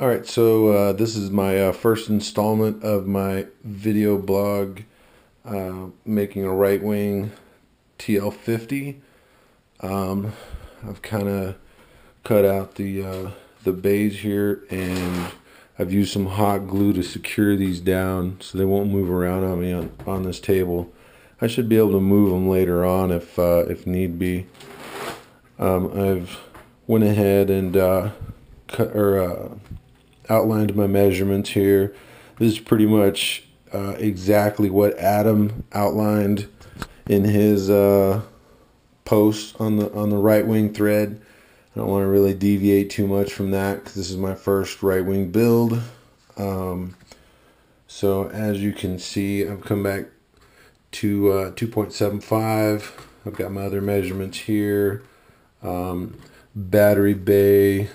Alright, so this is my first installment of my video blog making a RiteWing tl50. I've kind of cut out the bays here, and I've used some hot glue to secure these down so they won't move around on me on this table. I should be able to move them later on if need be. I've went ahead and outlined my measurements here. This is pretty much exactly what Adam outlined in his post on the RiteWing thread. I don't want to really deviate too much from that because this is my first RiteWing build. So as you can see, I've come back to 2.75. I've got my other measurements here. Battery bay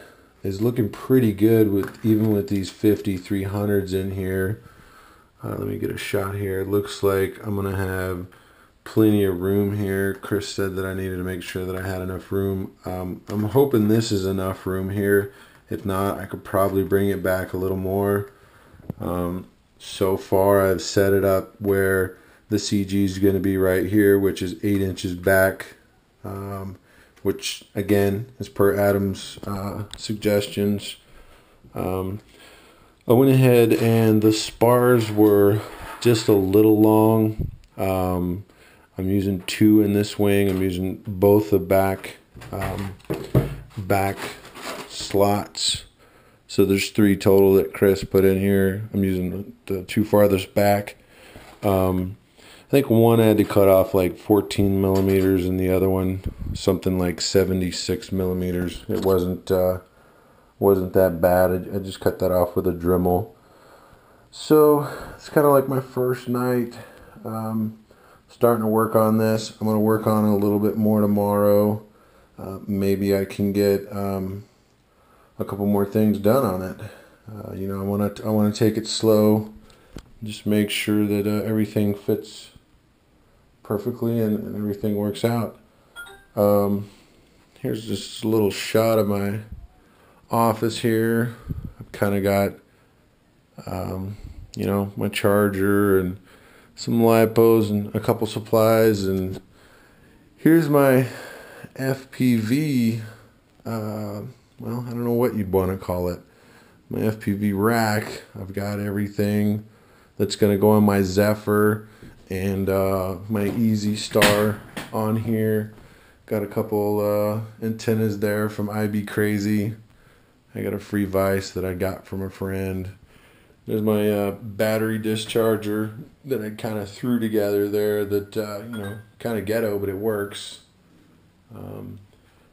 is looking pretty good even with these 5300s in here. Let me get a shot here. It looks like I'm gonna have plenty of room here. Chris said that I needed to make sure that I had enough room. I'm hoping this is enough room here. If not, I could probably bring it back a little more. So far I've set it up where the CG is going to be right here, which is 8 inches back, which again is per Adam's suggestions. I went ahead and the spars were just a little long. I'm using 2 in this wing. I'm using both the back slots. So there's 3 total that Chris put in here. I'm using the 2 farthest back. I think one I had to cut off like 14 millimeters and the other one something like 76 millimeters. It wasn't that bad. I just cut that off with a Dremel. So it's kind of like my first night starting to work on this. I'm going to work on it a little bit more tomorrow. Maybe I can get a couple more things done on it. I want to take it slow, just make sure that everything fits perfectly and everything works out. Here's just a little shot of my office here. I've kind of got my charger and some lipos and a couple supplies, and here's my FPV well, I don't know what you'd want to call it. My FPV rack. I've got everything that's going to go on my Zephyr and my Easy Star on here. Got a couple antennas there from IB Crazy. I got a free vise that I got from a friend. There's my battery discharger that I kind of threw together there that, kind of ghetto, but it works.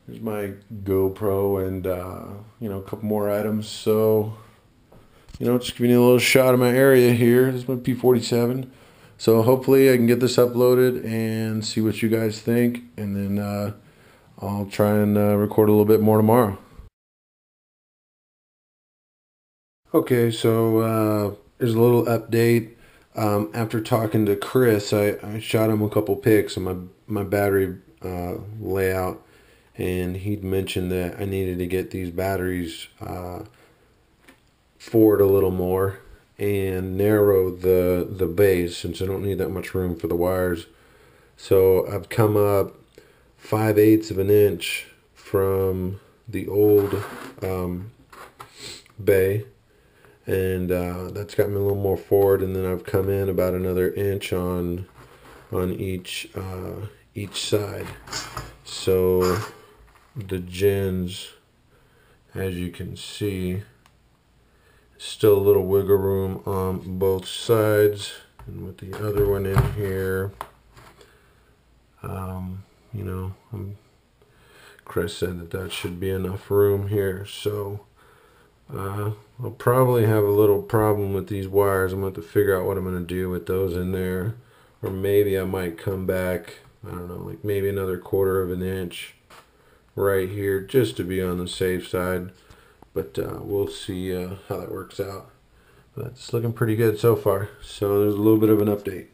There's my GoPro and, a couple more items. So, just giving you a little shot of my area here. This is my P47. So hopefully I can get this uploaded and see what you guys think. And then I'll try and record a little bit more tomorrow. Okay, so there's a little update. After talking to Chris, I shot him a couple pics of my battery layout. And he'd mentioned that I needed to get these batteries forward a little more and narrow the base, since I don't need that much room for the wires. So I've come up 5/8 of an inch from the old bay, and that's got me a little more forward, and then I've come in about another inch on each side. So the gens, as you can see, still a little wiggle room on both sides, and with the other one in here, Chris said that should be enough room here. So I'll probably have a little problem with these wires. I'm going to have to figure out what I'm going to do with those in there, or maybe I might come back, I don't know, like maybe another 1/4 of an inch right here, just to be on the safe side. But we'll see how that works out. But it's looking pretty good so far. So there's a little bit of an update.